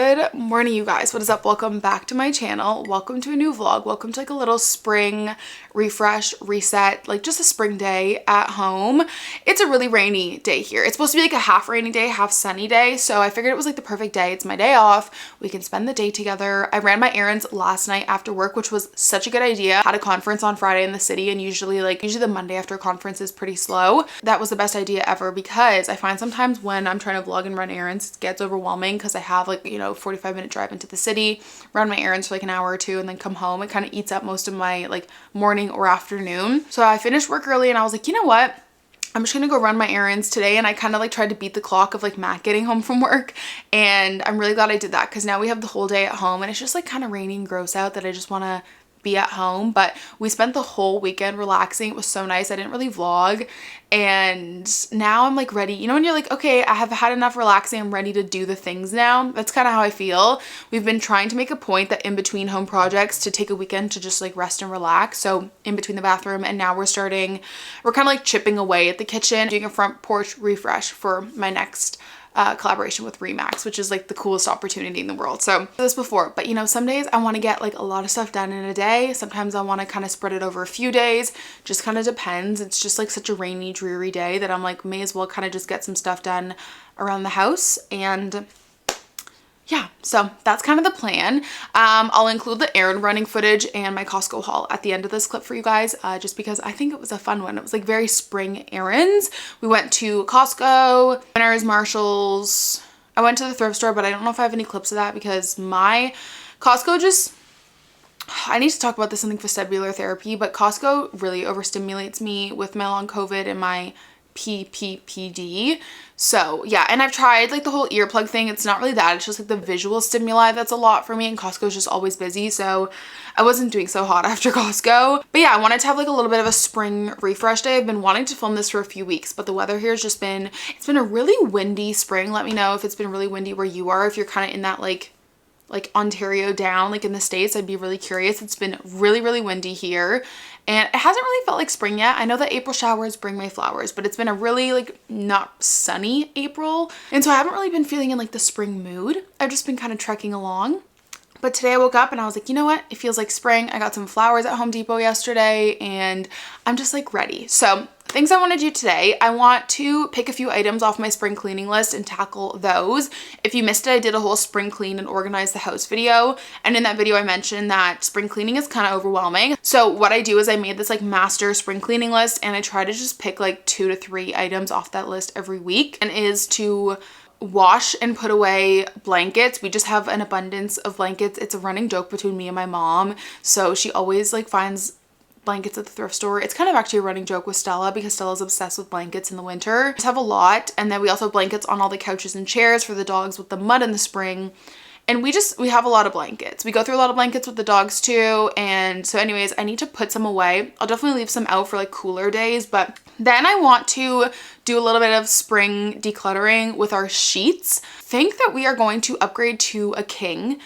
Good morning, you guys. What is up? Welcome back to my channel. Welcome to a new vlog. Welcome to like a little spring refresh, reset, like just a spring day at home. It's a really rainy day here. It's supposed to be like a half rainy day, half sunny day. So I figured it was like the perfect day. It's my day off. We can spend the day together. I ran my errands last night after work, which was such a good idea. Had a conference on Friday in the city, and usually the Monday after a conference is pretty slow. That was the best idea ever because I find sometimes when I'm trying to vlog and run errands, it gets overwhelming because I have 45-minute drive into the city, run my errands for like an hour or two, and then come home. It kind of eats up most of my like morning or afternoon. So I finished work early and I was like, you know what? I'm just gonna go run my errands today. And I kind of like tried to beat the clock of like Matt getting home from work. And I'm really glad I did that because now we have the whole day at home and it's just like kind of rainy and gross out that I just want to be at home. But we spent the whole weekend relaxing. It was so nice. I didn't really vlog, and now I'm like ready. You know when you're like, okay, I have had enough relaxing, I'm ready to do the things now. That's kind of how I feel. We've been trying to make a point that in between home projects to take a weekend to just like rest and relax. So in between the bathroom, and now we're kind of like chipping away at the kitchen, doing a front porch refresh for my next collaboration with Remax, which is like the coolest opportunity in the world. So this before, but some days I want to get like a lot of stuff done in a day. Sometimes I want to kind of spread it over a few days. Just kind of depends. It's just like such a rainy, dreary day that I'm like, may as well kind of just get some stuff done around the house. And yeah, so that's kind of the plan. I'll include the errand running footage and my Costco haul at the end of this clip for you guys, just because I think it was a fun one. It was like very spring errands. We went to Costco, Winners, Marshalls. I went to the thrift store, but I don't know if I have any clips of that because my Costco just, I need to talk about this in like vestibular therapy, but Costco really overstimulates me with my long COVID and my PPPD. So yeah, and I've tried like the whole earplug thing. It's not really that, it's just like the visual stimuli that's a lot for me, and Costco's just always busy, so I wasn't doing so hot after Costco. But yeah, I wanted to have like a little bit of a spring refresh day. I've been wanting to film this for a few weeks, but the weather here has just been, it's been a really windy spring. Let me know if it's been really windy where you are, if you're kind of in that like Ontario down, like in the States. I'd be really curious. It's been really, really windy here, and it hasn't really felt like spring yet. I know that April showers bring May flowers, but it's been a really like not sunny April. And so I haven't really been feeling in like the spring mood. I've just been kind of trekking along. But today I woke up and I was like, you know what? It feels like spring. I got some flowers at Home Depot yesterday and I'm just like ready. So things I want to do today, I want to pick a few items off my spring cleaning list and tackle those. If you missed it, I did a whole spring clean and organize the house video. And in that video, I mentioned that spring cleaning is kind of overwhelming. So what I do is I made this like master spring cleaning list, and I try to just pick like 2 to 3 items off that list every week, and is to wash and put away blankets. We just have an abundance of blankets. It's a running joke between me and my mom. So she always like finds blankets at the thrift store. It's kind of actually a running joke with Stella because Stella's obsessed with blankets in the winter. We just have a lot, and then we also have blankets on all the couches and chairs for the dogs with the mud in the spring. And we have a lot of blankets. We go through a lot of blankets with the dogs too. And so anyways, I need to put some away. I'll definitely leave some out for like cooler days, but then I want to do a little bit of spring decluttering with our sheets. Think that we are going to upgrade to a king.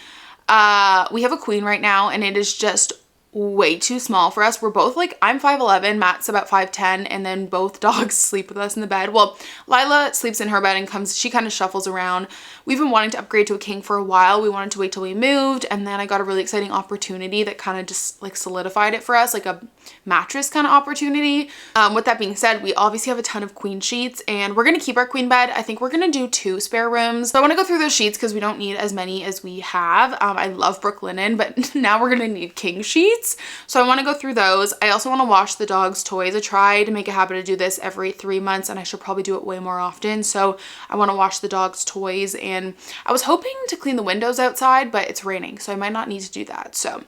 We have a queen right now, and it is just way too small for us. We're both like, I'm 5'11", Matt's about 5'10", and then both dogs sleep with us in the bed. Well, Lila sleeps in her bed and she kind of shuffles around. We've been wanting to upgrade to a king for a while. We wanted to wait till we moved, and then I got a really exciting opportunity that kind of just like solidified it for us, like a mattress kind of opportunity. With that being said, we obviously have a ton of queen sheets, and we're going to keep our queen bed. I think we're going to do 2 spare rooms. So I want to go through those sheets because we don't need as many as we have. I love Brooklinen, but now we're going to need king sheets. So I want to go through those. I also want to wash the dog's toys. I try to make a habit to do this every 3 months, and I should probably do it way more often. So I want to wash the dog's toys, and I was hoping to clean the windows outside, but it's raining, so I might not need to do that. So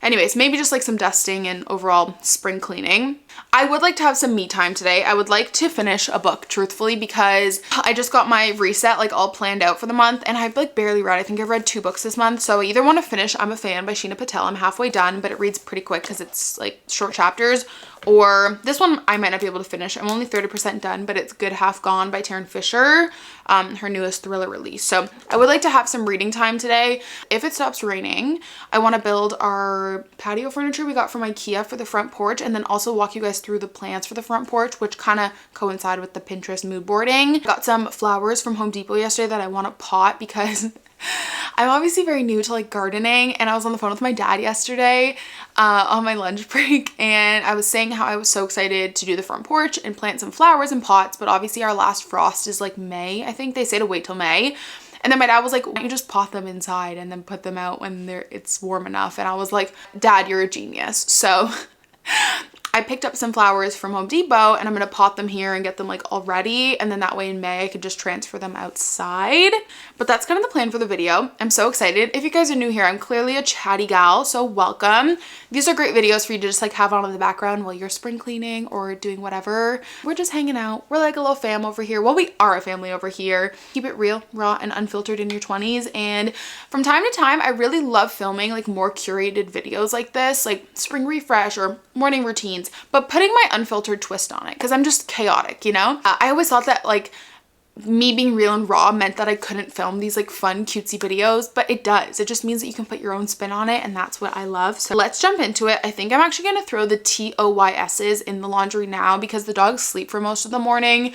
anyways, maybe just like some dusting and overall spring cleaning. I would like to have some me time today. I would like to finish a book, truthfully, because I just got my reset like all planned out for the month, and I've like barely read. I think I've read 2 books this month. So I either want to finish I'm a Fan by Sheena Patel. I'm halfway done, but it reads pretty quick because it's like short chapters. Or this one I might not be able to finish. I'm only 30% done, but it's Good Half Gone by Taryn Fisher, her newest thriller release. So I would like to have some reading time today. If it stops raining, I want to build our patio furniture we got from IKEA for the front porch, and then also walk you guys through the plants for the front porch, which kind of coincide with the Pinterest mood boarding. Got some flowers from Home Depot yesterday that I want to pot because I'm obviously very new to like gardening, and I was on the phone with my dad yesterday on my lunch break, and I was saying how I was so excited to do the front porch and plant some flowers in pots, but obviously our last frost is like May. I think they say to wait till May. And then my dad was like, why don't you just pot them inside and then put them out when it's warm enough? And I was like, Dad, you're a genius. So I picked up some flowers from Home Depot, and I'm gonna pot them here and get them like all ready, and then that way in May I could just transfer them outside. But that's kind of the plan for the video. I'm so excited. If you guys are new here, I'm clearly a chatty gal, so welcome. These are great videos for you to just like have on in the background while you're spring cleaning or doing whatever. We're just hanging out. We're like a little fam over here. Well, we are a family over here. Keep it real, raw, and unfiltered in your 20s. And from time to time, I really love filming like more curated videos like this, like spring refresh or morning routines, but putting my unfiltered twist on it because I'm just chaotic, you know? I always thought that like me being real and raw meant that I couldn't film these like fun cutesy videos, but it does. It just means that you can put your own spin on it, and that's what I love. So let's jump into it. I think I'm actually gonna throw the TOYS's in the laundry now because the dogs sleep for most of the morning.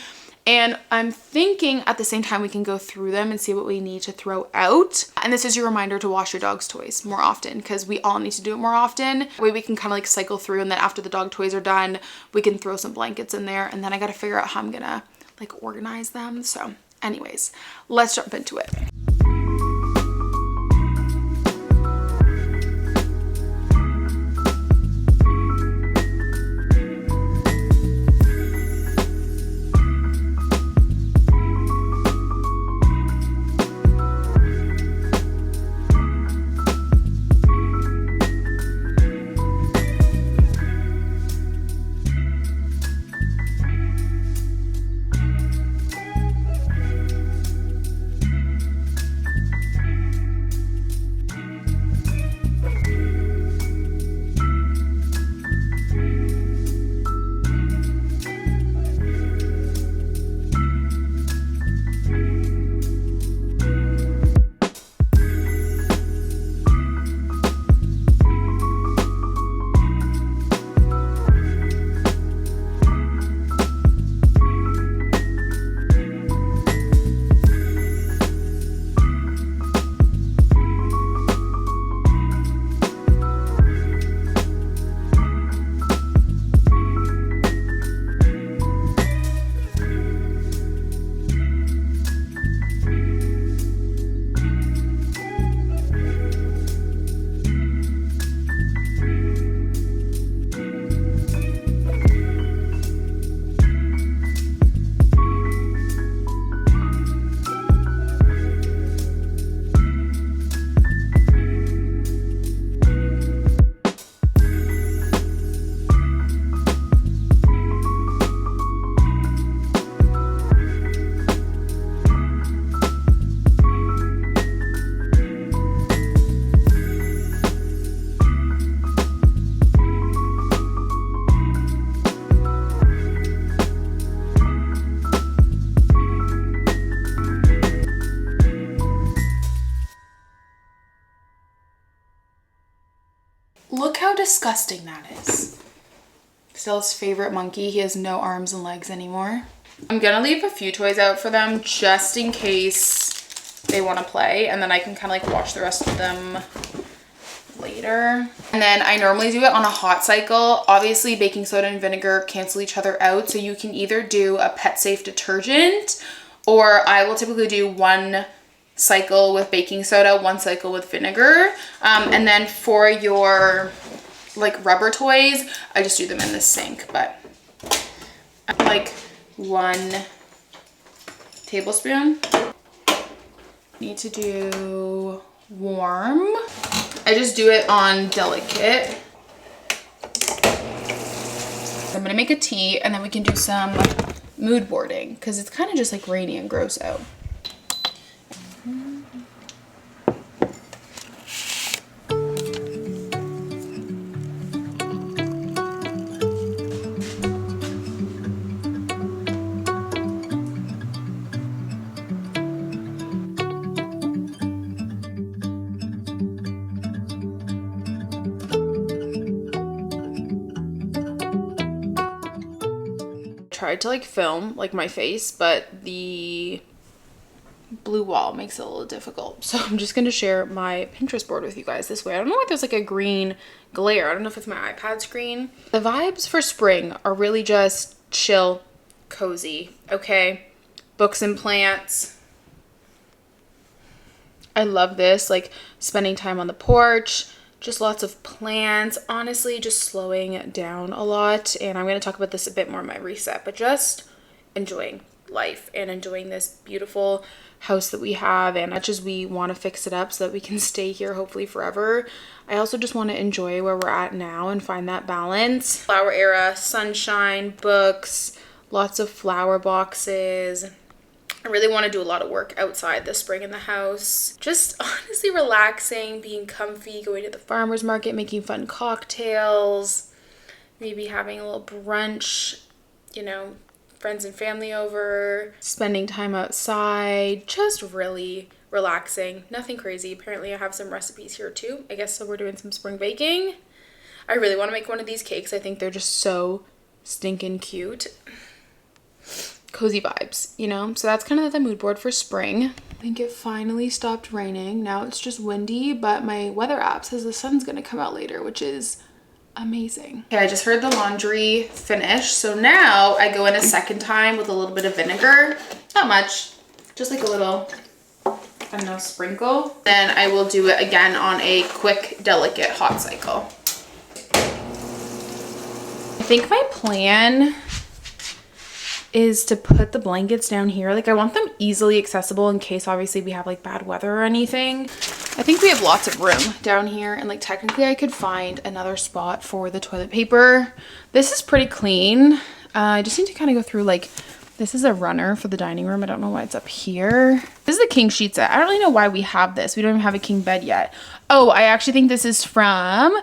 And I'm thinking at the same time we can go through them and see what we need to throw out. And this is your reminder to wash your dog's toys more often because we all need to do it more often. That way we can kind of like cycle through, and then after the dog toys are done, we can throw some blankets in there, and then I got to figure out how I'm gonna like organize them. So anyways, let's jump into it. Look how disgusting that is. Stella's favorite monkey. He has no arms and legs anymore. I'm gonna leave a few toys out for them just in case they want to play, and then I can kind of like wash the rest of them later. And then I normally do it on a hot cycle. Obviously baking soda and vinegar cancel each other out, so you can either do a pet safe detergent, or I will typically do one cycle with baking soda, one cycle with vinegar. And then for your like rubber toys, I just do them in the sink, but like 1 tablespoon. Need to do warm. I just do it on delicate. I'm gonna make a tea, and then we can do some mood boarding because it's kind of just like rainy and gross out. Tried to like film like my face, but the blue wall makes it a little difficult. So I'm just gonna share my Pinterest board with you guys this way. I don't know why there's like a green glare. I don't know if it's my iPad screen. The vibes for spring are really just chill, cozy, okay? Books and plants. I love this, like spending time on the porch, just lots of plants, honestly, just slowing down a lot. And I'm going to talk about this a bit more in my reset, but just enjoying life and enjoying this beautiful house that we have. And much as we want to fix it up so that we can stay here hopefully forever, I also just want to enjoy where we're at now and find that balance. Flower era, sunshine, books, lots of flower boxes. I really want to do a lot of work outside this spring in the house. Just honestly relaxing, being comfy, going to the farmer's market, making fun cocktails, maybe having a little brunch, you know, friends and family over, spending time outside, just really relaxing. Nothing crazy. Apparently I have some recipes here too. I guess so we're doing some spring baking. I really want to make one of these cakes. I think they're just so stinking cute. Cozy vibes, you know? So that's kind of the mood board for spring. I think it finally stopped raining. Now it's just windy, but my weather app says the sun's gonna come out later, which is amazing. Okay, I just heard the laundry finish. So now I go in a second time with a little bit of vinegar. Not much, just like a little, I don't know, sprinkle. Then I will do it again on a quick, delicate hot cycle. I think my plan is to put the blankets down here. Like I want them easily accessible in case obviously we have like bad weather or anything. I think we have lots of room down here, and like technically I could find another spot for the toilet paper. This is pretty clean. I just need to kind of go through, like, this is a runner for the dining room. I don't know why it's up here. This is a king sheet set. I don't really know why we have this. We don't even have a king bed yet. Oh, I actually think this is from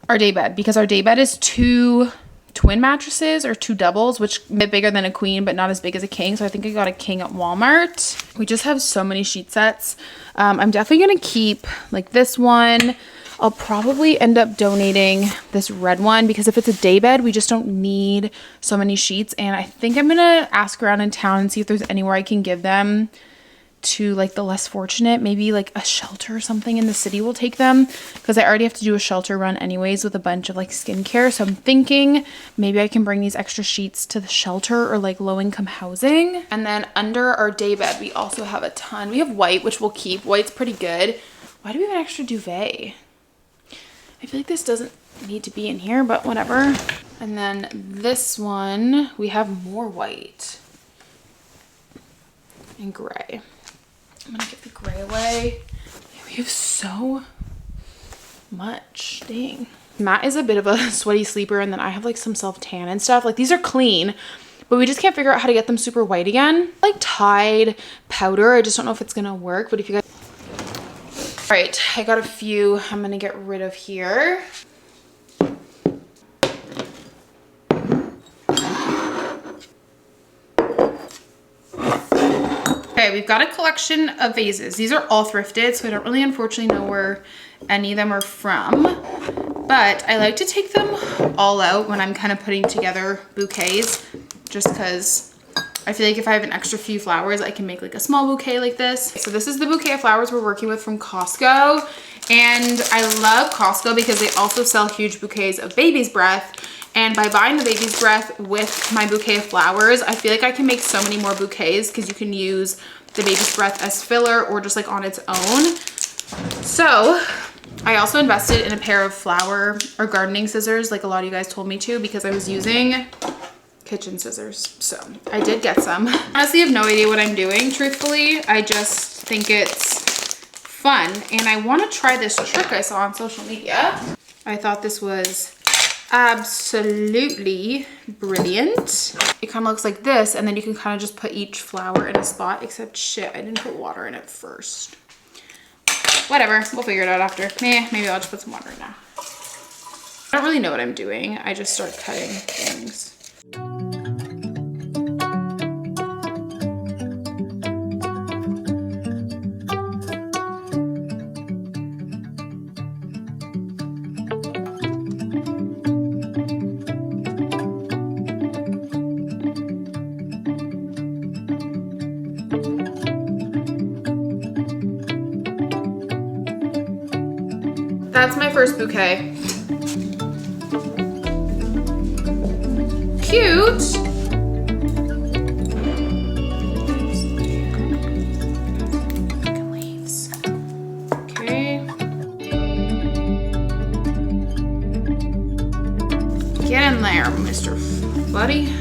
our day bed, because our day bed is 2 twin mattresses or 2 doubles, which a bit bigger than a queen but not as big as a king. So I think I got a king at Walmart. We just have so many sheet sets. I'm definitely gonna keep like this one. I'll probably end up donating this red one because if it's a day bed, we just don't need so many sheets. And I think I'm gonna ask around in town and see if there's anywhere I can give them to like the less fortunate. Maybe like a shelter or something in the city will take them, because I already have to do a shelter run anyways with a bunch of like skincare. So I'm thinking maybe I can bring these extra sheets to the shelter or like low-income housing. And then under our day bed we also have a ton. We have white, which we'll keep. White's pretty good. Why do we have an extra duvet? I feel like this doesn't need to be in here, but whatever. And then this one, we have more white and gray. I'm gonna get the gray away. We have so much, dang. Matt is a bit of a sweaty sleeper, and then I have like some self tan and stuff. Like these are clean, but we just can't figure out how to get them super white again. Like Tide powder, I just don't know if it's gonna work, but if you guys, all right, I got a few I'm gonna get rid of here. Okay, we've got a collection of vases. These are all thrifted, so I don't really unfortunately know where any of them are from, but I like to take them all out when I'm kind of putting together bouquets, just because I feel like if I have an extra few flowers, I can make like a small bouquet like this. So this is the bouquet of flowers we're working with from Costco, and I love Costco because they also sell huge bouquets of baby's breath. And by buying the baby's breath with my bouquet of flowers, I feel like I can make so many more bouquets, because you can use the baby's breath as filler or just like on its own. So I also invested in a pair of flower or gardening scissors, like a lot of you guys told me to, because I was using kitchen scissors. So I did get some. Honestly, I have no idea what I'm doing, truthfully. I just think it's fun, and I want to try this trick I saw on social media. I thought this was absolutely brilliant. It kind of looks like this, and then you can kind of just put each flower in a spot, except shit, I didn't put water in it first. Whatever, we'll figure it out after. Maybe I'll just put some water in now. I don't really know what I'm doing. I just start cutting things. That's my first bouquet. Cute. Leaves. Okay. Get in there, Mr. Buddy.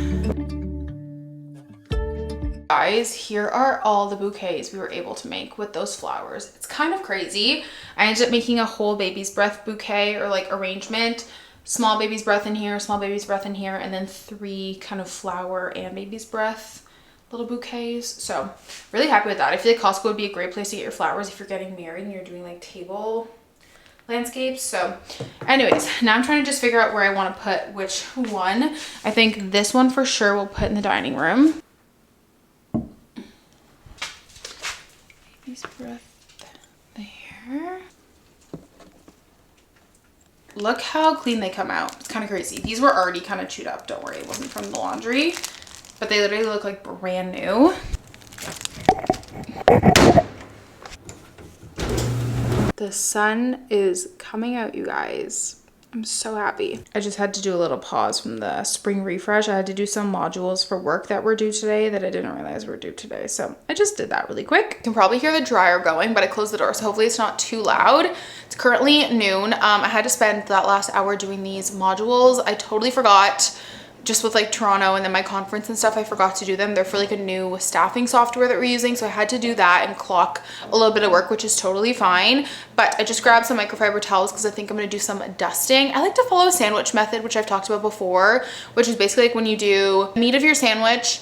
Guys, here are all the bouquets we were able to make with those flowers. It's kind of crazy. I ended up making a whole baby's breath bouquet, or like arrangement. Small baby's breath in here, small baby's breath in here, and then 3 kind of flower and baby's breath little bouquets. So really happy with that. I feel like Costco would be a great place to get your flowers if you're getting married and you're doing like table landscapes. So anyways, now I'm trying to just figure out where I want to put which one. I think this one for sure we'll put in the dining room. Baby's breath there. Look how clean they come out. It's kind of crazy. These were already kind of chewed up. Don't worry, it wasn't from the laundry, but they literally look like brand new. The sun is coming out, you guys. I'm so happy. I just had to do a little pause from the spring refresh. I had to do some modules for work that were due today that I didn't realize were due today. So I just did that really quick. You can probably hear the dryer going, but I closed the door, so hopefully it's not too loud. It's currently noon. I had to spend that last hour doing these modules. I totally forgot, just with like Toronto and then my conference and stuff, I forgot to do them. They're for like a new staffing software that we're using. So I had to do that and clock a little bit of work, which is totally fine. But I just grabbed some microfiber towels because I think I'm gonna do some dusting. I like to follow a sandwich method, which I've talked about before, which is basically like when you do meat of your sandwich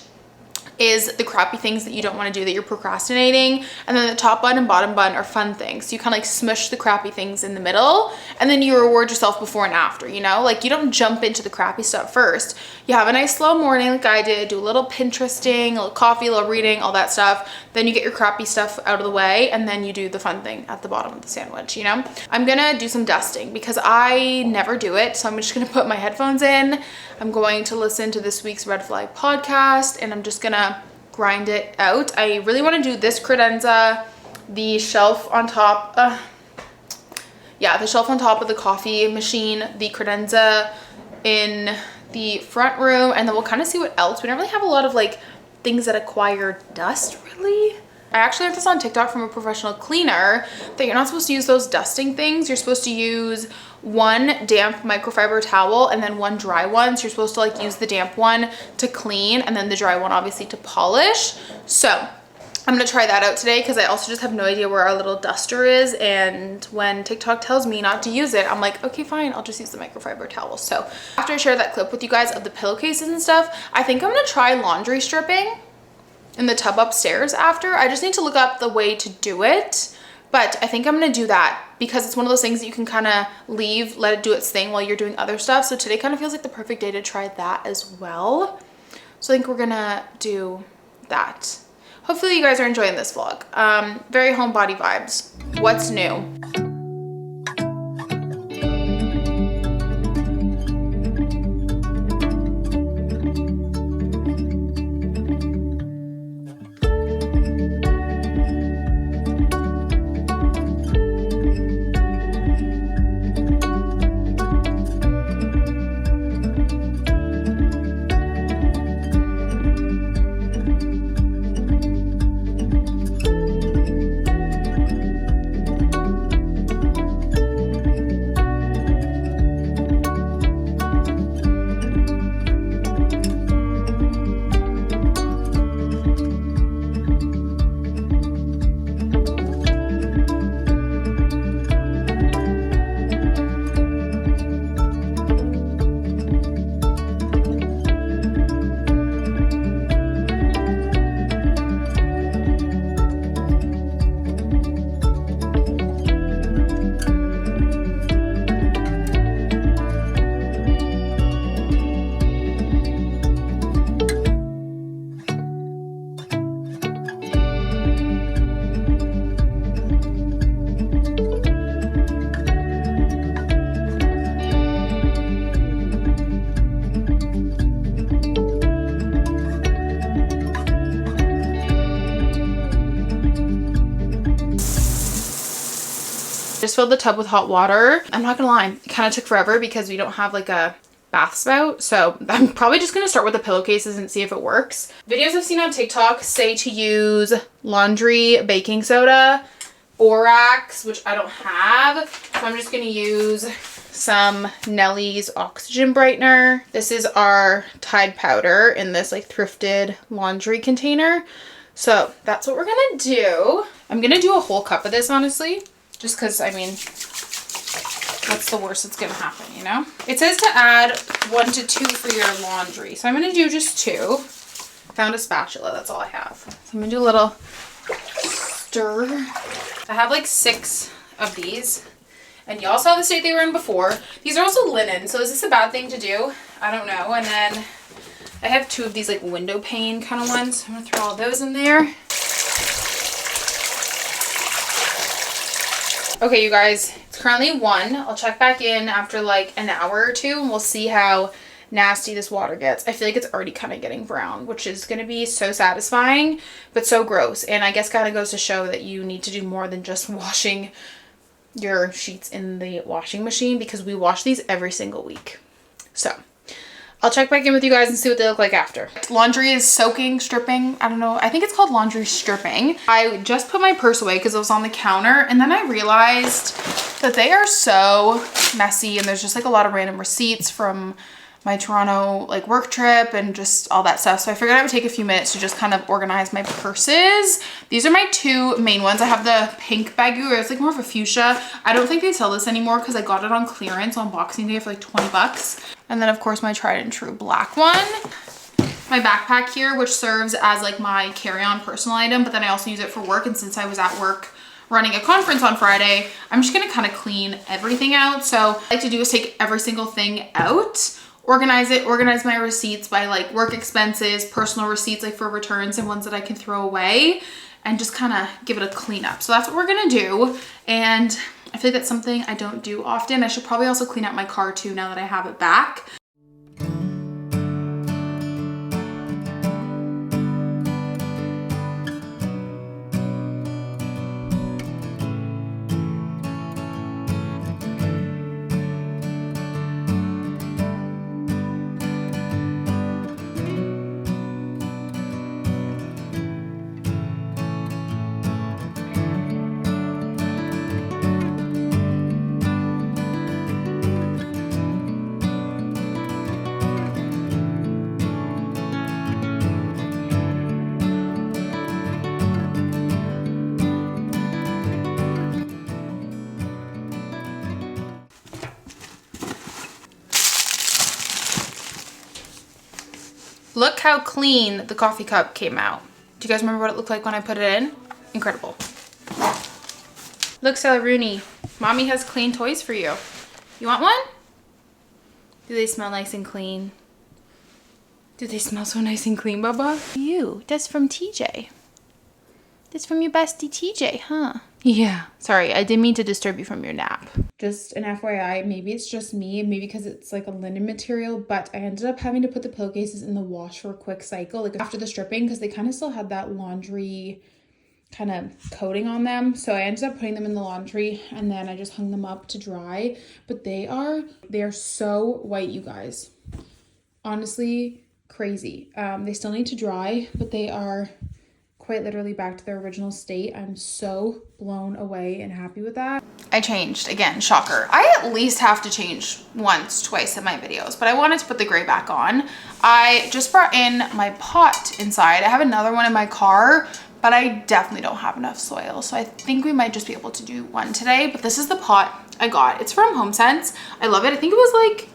is the crappy things that you don't want to do that you're procrastinating, and then the top bun and bottom bun are fun things. So you kind of like smush the crappy things in the middle, and then you reward yourself before and after, you know? Like you don't jump into the crappy stuff first. You have a nice slow morning like I did, do a little Pinteresting, a little coffee, a little reading, all that stuff. Then you get your crappy stuff out of the way, and then you do the fun thing at the bottom of the sandwich, you know? I'm gonna do some dusting because I never do it, so I'm just gonna put my headphones in. I'm going to listen to this week's Red Flag podcast, and I'm just gonna grind it out. I really want to do this credenza, the shelf on top, the shelf on top of the coffee machine, the credenza in the front room, and then we'll kind of see what else. We don't really have a lot of like things that acquire dust really. I actually have this on TikTok from a professional cleaner that you're not supposed to use those dusting things. You're supposed to use 1 damp microfiber towel and then 1 dry one. So you're supposed to like use the damp one to clean and then the dry one obviously to polish. So I'm gonna try that out today because I also just have no idea where our little duster is, and when TikTok tells me not to use it, I'm like, okay, fine, I'll just use the microfiber towel. So after I share that clip with you guys of the pillowcases and stuff, I think I'm gonna try laundry stripping in the tub upstairs after. I just need to look up the way to do it, but I think I'm gonna do that because it's one of those things that you can kind of leave, let it do its thing while you're doing other stuff. So today kind of feels like the perfect day to try that as well. So I think we're gonna do that. Hopefully you guys are enjoying this vlog. Very homebody vibes. What's new? Just filled the tub with hot water. I'm not gonna lie, it kind of took forever because we don't have like a bath spout. So I'm probably just gonna start with the pillowcases and see if it works. Videos I've seen on TikTok say to use laundry baking soda, borax, which I don't have. So I'm just gonna use some Nellie's oxygen brightener. This is our Tide powder in this like thrifted laundry container. So that's what we're gonna do. I'm gonna do a whole cup of this, honestly, just because, I mean, what's the worst that's gonna happen, you know? It says to add 1 to 2 for your laundry. So I'm gonna do just 2. Found a spatula, that's all I have. So I'm gonna do a little stir. I have like 6 of these. And y'all saw the state they were in before. These are also linen, so is this a bad thing to do? I don't know. And then I have 2 of these like window pane kind of ones. I'm gonna throw all those in there. Okay, you guys, it's currently 1. I'll check back in after like an hour or 2 and we'll see how nasty this water gets. I feel like it's already kind of getting brown, which is going to be so satisfying, but so gross. And I guess kind of goes to show that you need to do more than just washing your sheets in the washing machine, because we wash these every single week. So I'll check back in with you guys and see what they look like after. Laundry is soaking, stripping. I don't know. I think it's called laundry stripping. I just put my purse away because it was on the counter, and then I realized that they are so messy, and there's just like a lot of random receipts from my Toronto like work trip and just all that stuff. So I figured I would take a few minutes to just kind of organize my purses. These are my 2 main ones. I have the pink bagu, or it's like more of a fuchsia. I don't think they sell this anymore because I got it on clearance on Boxing Day for like 20 bucks. And then of course my tried and true black one. My backpack here, which serves as like my carry-on personal item, but then I also use it for work. And since I was at work running a conference on Friday, I'm just gonna kind of clean everything out. So what I like to do is take every single thing out, organize it, organize my receipts by like work expenses, personal receipts like for returns and ones that I can throw away, and just kind of give it a cleanup. So that's what we're gonna do. And I feel like that's something I don't do often. I should probably also clean out my car too now that I have it back. Look how clean the coffee cup came out. Do you guys remember what it looked like when I put it in? Incredible. Look, Stella Rooney, mommy has clean toys for you. You want one? Do they smell nice and clean? Do they smell so nice and clean, Bubba? You, that's from TJ. That's from your bestie TJ, huh? Yeah. Sorry, I didn't mean to disturb you from your nap. Just an FYI, maybe it's just me, maybe because it's like a linen material, but I ended up having to put the pillowcases in the wash for a quick cycle, like after the stripping, because they kind of still had that laundry kind of coating on them. So I ended up putting them in the laundry and then I just hung them up to dry. But they are so white, you guys. Honestly, crazy. They still need to dry, but they are quite literally back to their original state. I'm so blown away and happy with that. I changed again, shocker. I at least have to change once, twice in my videos, but I wanted to put the gray back on. I just brought in my pot inside. I have another one in my car, but I definitely don't have enough soil. So I think we might just be able to do one today, but this is the pot I got. It's from HomeSense. I love it. I think it was like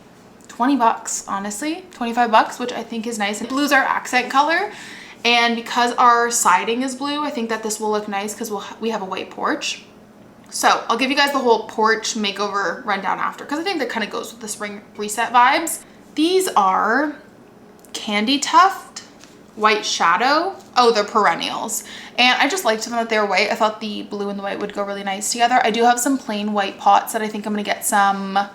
20 bucks, honestly, 25 bucks, which I think is nice. Blue's our accent color. And because our siding is blue, I think that this will look nice because we have a white porch. So I'll give you guys the whole porch makeover rundown after, because I think that kind of goes with the spring reset vibes. These are Candy Tuft White Shadow. Oh, they're perennials. And I just liked them that they were white. I thought the blue and the white would go really nice together. I do have some plain white pots that I think I'm gonna get some, I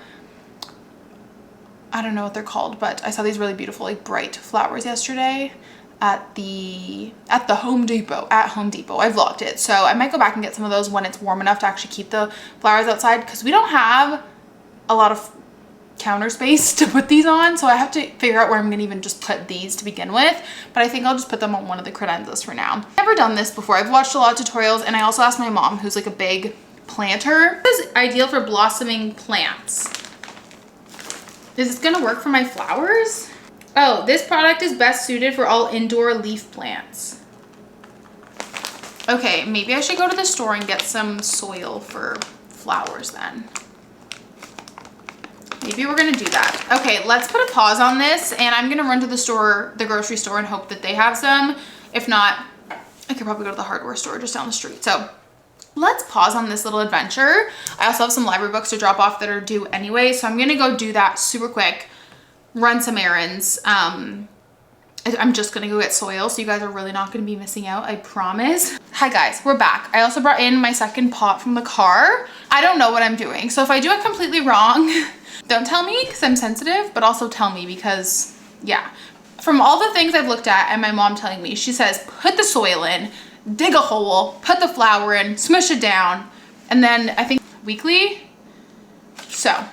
don't know what they're called, but I saw these really beautiful like bright flowers yesterday. at the Home Depot, I vlogged it. So I might go back and get some of those when it's warm enough to actually keep the flowers outside, because we don't have a lot of counter space to put these on. So I have to figure out where I'm gonna even just put these to begin with. But I think I'll just put them on one of the credenzas for now. I've never done this before. I've watched a lot of tutorials, and I also asked my mom, who's like a big planter. This is ideal for blossoming plants. Is this gonna work for my flowers? Oh, this product is best suited for all indoor leaf plants. Okay, maybe I should go to the store and get some soil for flowers then. Maybe we're gonna do that. Okay, let's put a pause on this, and I'm gonna run to the grocery store, and hope that they have some. If not, I could probably go to the hardware store just down the street. So let's pause on this little adventure. I also have some library books to drop off that are due anyway, so I'm gonna go do that super quick. Run some errands. I'm just gonna go get soil, so you guys are really not gonna be missing out, I promise. Hi guys, we're back. I also brought in my second pot from the car. I don't know what I'm doing, so if I do it completely wrong, don't tell me because I'm sensitive, but also tell me because, yeah. From all the things I've looked at and my mom telling me, she says, put the soil in, dig a hole, put the flower in, smush it down, and then I think weekly. So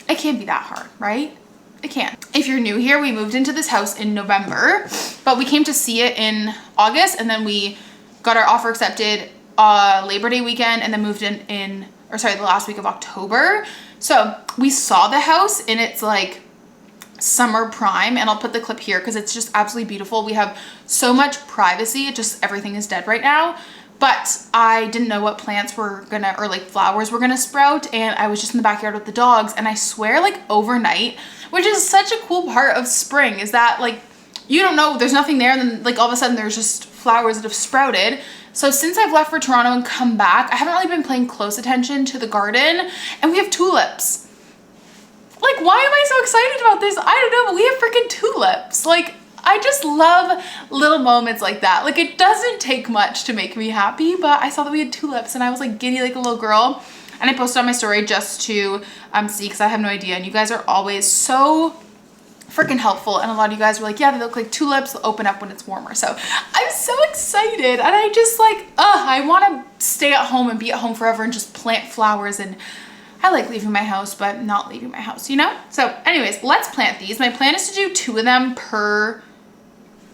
it can't be that hard, right? It can't. If you're new here, we moved into this house in November, but we came to see it in August, and then we got our offer accepted Labor Day weekend, and then moved in the last week of October. So we saw the house in its like summer prime, and I'll put the clip here because it's just absolutely beautiful. We have so much privacy, just everything is dead right now. But I didn't know what plants were gonna, or like flowers were gonna sprout, and I was just in the backyard with the dogs, and I swear like overnight, which is such a cool part of spring, is that like, you don't know, there's nothing there, and then like all of a sudden there's just flowers that have sprouted. So since I've left for Toronto and come back, I haven't really been paying close attention to the garden, and we have tulips. Like, why am I so excited about this? I don't know, but we have freaking tulips. Like, I just love little moments like that. Like, it doesn't take much to make me happy, but I saw that we had tulips, and I was like giddy like a little girl. And I posted on my story just to see, because I have no idea. And you guys are always so freaking helpful. And a lot of you guys were like, yeah, they look like tulips. They'll open up when it's warmer. So I'm so excited. And I just like, I want to stay at home and be at home forever and just plant flowers. And I like leaving my house, but not leaving my house, you know? So anyways, let's plant these. My plan is to do 2 of them per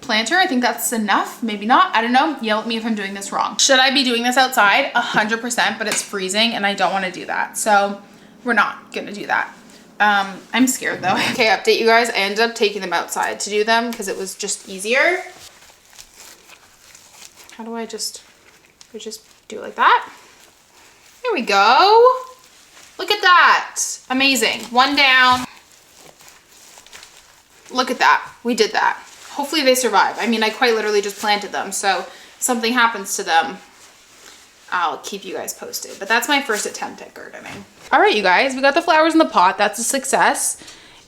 planter. I think that's enough. Maybe not. I don't know. Yell at me if I'm doing this wrong. Should I be doing this outside? 100%, but it's freezing and I don't want to do that. So we're not going to do that. I'm scared though. Okay, update you guys. I ended up taking them outside to do them because it was just easier. How do I just do it like that? There we go. Look at that. Amazing. 1 down. Look at that. We did that. Hopefully they survive. I mean, I quite literally just planted them, so if something happens to them, I'll keep you guys posted. But that's my first attempt at gardening. All right, you guys, we got the flowers in the pot. That's a success.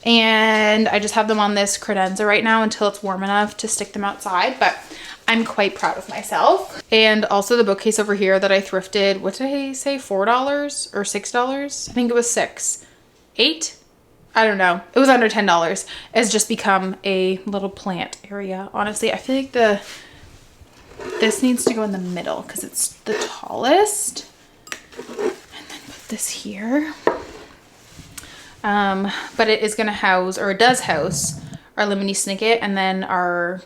And I just have them on this credenza right now until it's warm enough to stick them outside. But I'm quite proud of myself. And also the bookcase over here that I thrifted, what did I say, $4 or $6? I think it was 6. 8? I don't know. It was under $10. Has just become a little plant area. Honestly, I feel like this needs to go in the middle because it's the tallest. And then put this here. But it is going to house, or it does house, our Lemony Snicket and then our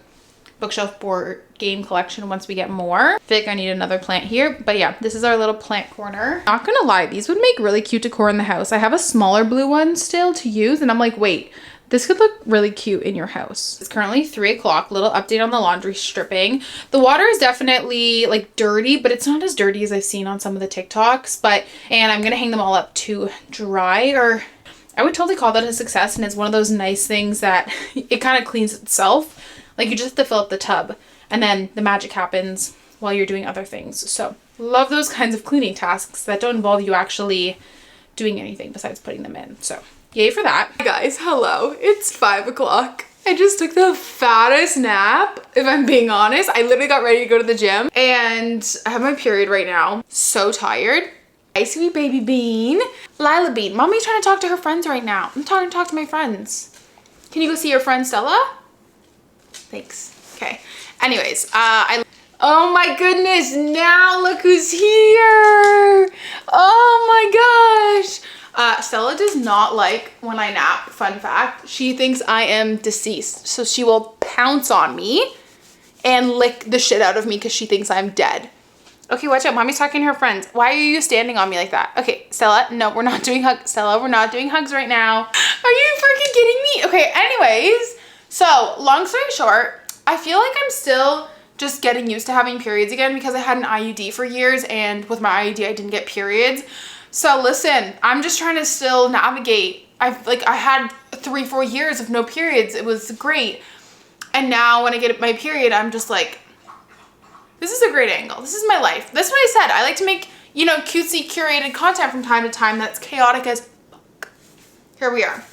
bookshelf board game collection once we get more. I feel like I need another plant here, but yeah, this is our little plant corner. Not gonna lie, these would make really cute decor in the house. I have a smaller blue one still to use, and I'm like, wait, this could look really cute in your house. It's currently 3 o'clock. Little update on the laundry stripping. The water is definitely like dirty, but it's not as dirty as I've seen on some of the TikToks. And I'm gonna hang them all up to dry, or I would totally call that a success. And it's one of those nice things that it kind of cleans itself. Like, you just have to fill up the tub and then the magic happens while you're doing other things. So love those kinds of cleaning tasks that don't involve you actually doing anything besides putting them in. So yay for that. Hi guys, hello. It's 5 o'clock. I just took the fattest nap, if I'm being honest. I literally got ready to go to the gym and I have my period right now. So tired. Hi, sweet baby Bean. Lila Bean. Mommy's trying to talk to her friends right now. I'm trying to talk to my friends. Can you go see your friend Stella? Thanks. Okay. Anyways, oh my goodness, now look who's here. Oh my gosh. Stella does not like when I nap, fun fact. She thinks I am deceased. So she will pounce on me and lick the shit out of me because she thinks I'm dead. Okay, watch out. Mommy's talking to her friends. Why are you standing on me like that? Okay, Stella, no, we're not doing hugs. Stella, we're not doing hugs right now. Are you freaking kidding me? Okay, anyways, so long story short, I feel like I'm still just getting used to having periods again because I had an IUD for years, and with my IUD, I didn't get periods. So listen, I'm just trying to still navigate. I had 3-4 years of no periods. It was great. And now when I get my period, I'm just like, this is a great angle. This is my life. That's what I said. I like to make, you know, cutesy curated content from time to time that's chaotic as fuck. Here we are.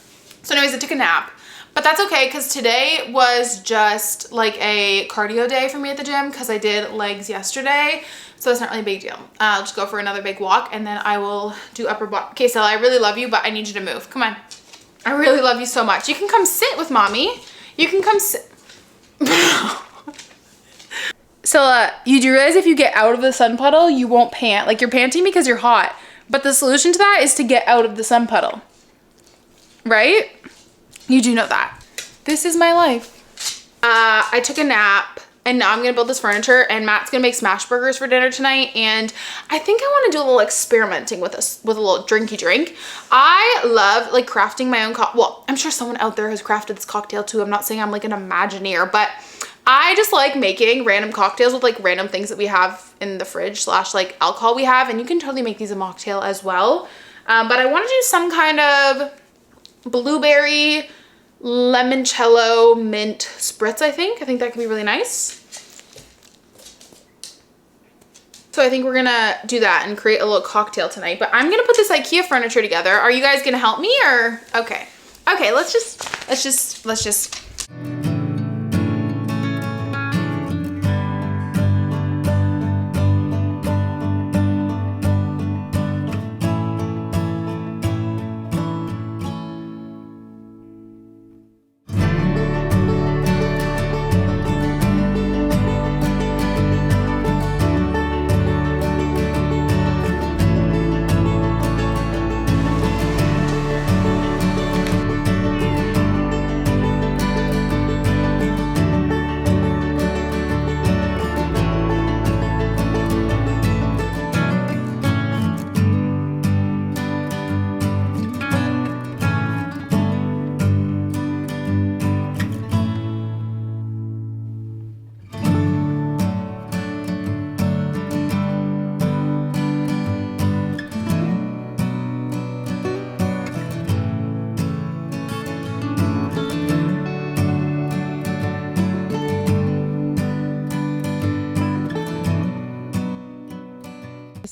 So anyways, I took a nap, but that's okay because today was just like a cardio day for me at the gym because I did legs yesterday. So it's not really a big deal. I'll just go for another big walk and then I will do upper body. Okay, Stella, I really love you, but I need you to move. Come on. I really love you so much. You can come sit with mommy. You can come sit. So you do realize if you get out of the sun puddle, you won't pant. Like you're panting because you're hot. But the solution to that is to get out of the sun puddle. Right? You do know that. This is my life. I took a nap and now I'm gonna build this furniture and Matt's gonna make smash burgers for dinner tonight. And I think I wanna do a little experimenting with a little drinky drink. I love like crafting my own well, I'm sure someone out there has crafted this cocktail too. I'm not saying I'm like an Imagineer, but I just like making random cocktails with like random things that we have in the fridge / like alcohol we have. And you can totally make these a mocktail as well. But I want to do some kind of blueberry, limoncello, mint spritz, I think. I think that could be really nice. So I think we're gonna do that and create a little cocktail tonight. But I'm gonna put this IKEA furniture together. Are you guys gonna help me or? Okay. Okay, let's just.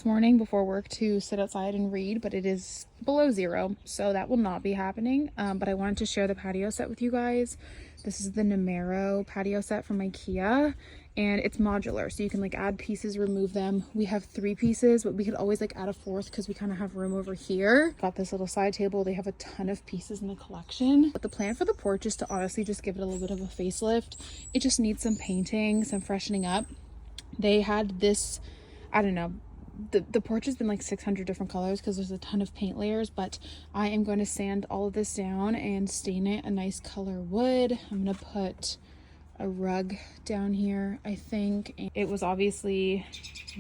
Morning before work to sit outside and read, but it is below 0, so that will not be happening. But I wanted to share the patio set with you guys. This is the Numero patio set from IKEA, and it's modular, so you can like add pieces, remove them. We have 3 pieces, but we could always like add a 4th because we kind of have room over here. Got this little side table. They have a ton of pieces in the collection, but the plan for the porch is to honestly just give it a little bit of a facelift. It just needs some painting, some freshening up. They had this, I don't know, the porch has been like 600 different colors because there's a ton of paint layers, but I am going to sand all of this down and stain it a nice color wood. I'm gonna put a rug down here. I think it was obviously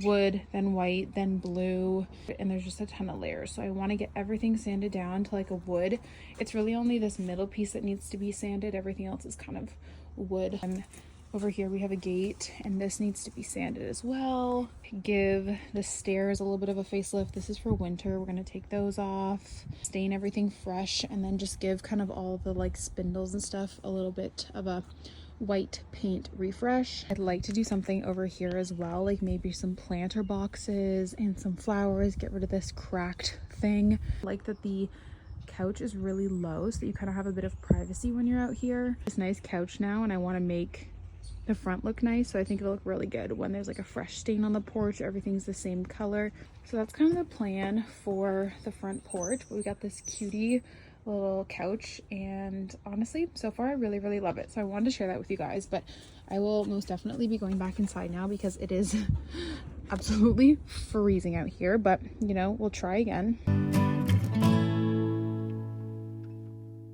wood, then white, then blue, and there's just a ton of layers, so I want to get everything sanded down to like a wood. It's really only this middle piece that needs to be sanded. Everything else is kind of wood. Over here we have a gate, and this needs to be sanded as well. Give the stairs a little bit of a facelift. This is for winter. We're going to take those off, stain everything fresh, and then just give kind of all the like spindles and stuff a little bit of a white paint refresh. I'd like to do something over here as well, like maybe some planter boxes and some flowers. Get rid of this cracked thing. I like that the couch is really low, so you kind of have a bit of privacy when you're out here. This nice couch now, and I want to make the front look nice, so I think it'll look really good when there's like a fresh stain on the porch. Everything's the same color, so that's kind of the plan for the front porch. But we got this cutie little couch, and honestly, so far I really, really love it. So I wanted to share that with you guys, but I will most definitely be going back inside now because it is absolutely freezing out here, but you know, we'll try again.